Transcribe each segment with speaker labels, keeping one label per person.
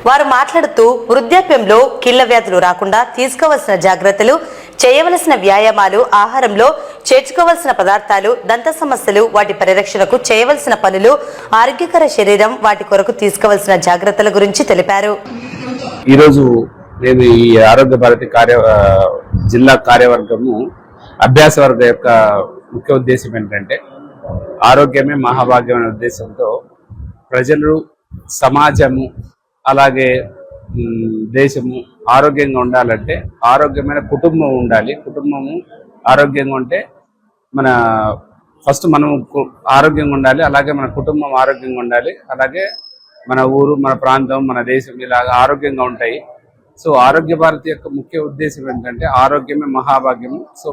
Speaker 1: వారు మాట్లాడుతూ వృద్ధాప్యంలో కీళ్ల వ్యాధులు రాకుండా తీసుకోవాల్సిన జాగ్రత్తలు, చేయవలసిన వ్యాయామాలు, ఆహారంలో చేర్చుకోవాల్సిన పదార్థాలు, దంత సమస్యలు, వాటి పరిరక్షణకు చేయవలసిన పనులు, ఆరోగ్యకర శరీరం, వాటి కొరకు తీసుకోవాల్సిన జాగ్రత్తల గురించి తెలిపారు.
Speaker 2: ఈరోజు నేను ఈ ఆరోగ్య భారతి జిల్లా కార్యవర్గము అభ్యాస వర్గ యొక్క ముఖ్య ఉద్దేశం ఏంటంటే ఆరోగ్యమే మహాభాగ్యం అనే ఉద్దేశంతో ప్రజలు, సమాజము, అలాగే దేశము ఆరోగ్యంగా ఉండాలంటే ఆరోగ్యమైన కుటుంబం ఉండాలి. కుటుంబము ఆరోగ్యంగా ఉంటే ఫస్ట్ మనం ఆరోగ్యంగా ఉండాలి, అలాగే మన కుటుంబం ఆరోగ్యంగా ఉండాలి, అలాగే మన ఊరు, మన ప్రాంతం, మన దేశం ఇలాగ ఆరోగ్యంగా ఉంటాయి. సో ఆరోగ్య భారతి యొక్క ముఖ్య ఉద్దేశం ఏంటంటే ఆరోగ్యమే మహాభాగ్యము. సో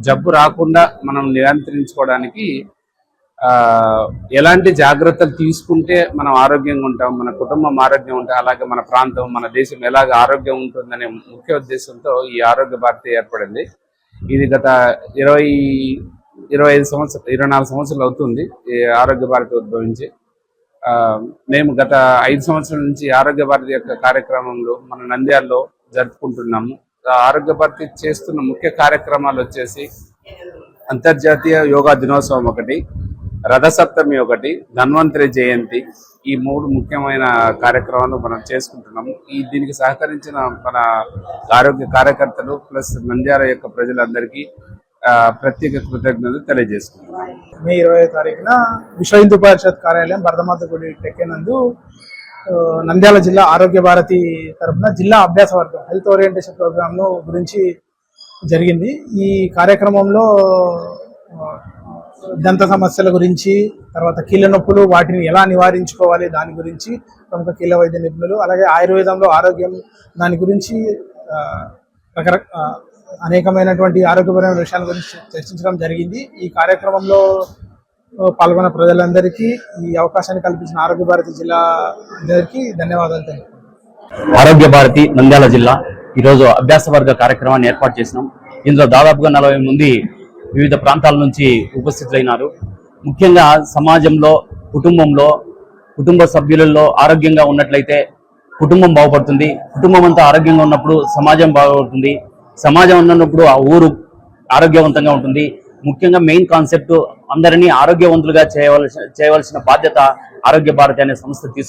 Speaker 2: జబ్బు రాకుండా మనం నియంత్రించుకోవడానికి ఎలాంటి జాగ్రత్తలు తీసుకుంటే మనం ఆరోగ్యంగా ఉంటాం, మన కుటుంబం ఆరోగ్యంగా ఉంటాం, అలాగే మన ప్రాంతం, మన దేశం ఎలాగ ఆరోగ్యం ఉంటుందనే ముఖ్య ఉద్దేశంతో ఈ ఆరోగ్య భారతి ఏర్పడింది. ఇది గత 24 సంవత్సరాలు అవుతుంది ఈ ఆరోగ్య భారతి ఉద్భవించి. మేము గత 5 సంవత్సరాల నుంచి ఆరోగ్య భారతి యొక్క కార్యక్రమంలో మన నంద్యాలలో జరుపుకుంటున్నాము. ఆరోగ్య భారతి చేస్తున్న ముఖ్య కార్యక్రమాలు వచ్చేసి అంతర్జాతీయ యోగా దినోత్సవం ఒకటి, రథసప్తమి ఒకటి, ధన్వంతరి జయంతి. ఈ 3 ముఖ్యమైన కార్యక్రమాలు మనం చేసుకుంటున్నాము. దీనికి సహకరించిన మన ఆరోగ్య కార్యకర్తలు ప్లస్ నంద్యాల యొక్క ప్రజలందరికీ ప్రత్యేక కృతజ్ఞతలు తెలియజేసుకుంటున్నాం.
Speaker 3: మే 20వ తారీఖున విశ్వ హిందూ పరిషత్ కార్యాలయం భరతమాత గుడి టెక్కేనందు నంద్యాల జిల్లా ఆరోగ్య భారతి తరఫున జిల్లా అభ్యాస వర్గం హెల్త్ ఓరియంటేషన్ ప్రోగ్రామ్ గురించి జరిగింది. ఈ కార్యక్రమంలో దంత సమస్యల గురించి, తర్వాత కీళ్ళ నొప్పులు, వాటిని ఎలా నివారించుకోవాలి దాని గురించి ప్రముఖ కీళ్ళ వైద్య నిపుణులు, అలాగే ఆయుర్వేదంలో ఆరోగ్యం దాని గురించి అనేకమైనటువంటి ఆరోగ్యపరమైన విషయాల గురించి చర్చించడం జరిగింది. ఈ కార్యక్రమంలో పాల్గొన్న ప్రజలందరికీ, ఈ అవకాశాన్ని కల్పించిన ఆరోగ్య భారతి జిల్లా అందరికీ ధన్యవాదాలు తెలుపుతున్నాను.
Speaker 4: ఆరోగ్య భారతి నంద్యాల జిల్లా ఈరోజు అభ్యాస వర్గ కార్యక్రమాన్ని ఏర్పాటు చేసినాం. ఇందులో దాదాపుగా 40 మంది వివిధ ప్రాంతాల నుంచి ఉపస్థితులైనారు. ముఖ్యంగా సమాజంలో, కుటుంబంలో, కుటుంబ సభ్యులలో ఆరోగ్యంగా ఉన్నట్లయితే కుటుంబం బాగుపడుతుంది. కుటుంబం అంతా ఆరోగ్యంగా ఉన్నప్పుడు సమాజం బాగుపడుతుంది. సమాజం ఉన్నప్పుడు ఆ ఊరు ఆరోగ్యవంతంగా ఉంటుంది. ముఖ్యంగా మెయిన్ కాన్సెప్ట్ అందరినీ ఆరోగ్యవంతులుగా చేయవలసిన బాధ్యత ఆరోగ్య భారతి అనే సంస్థ తీసుకుంటుంది.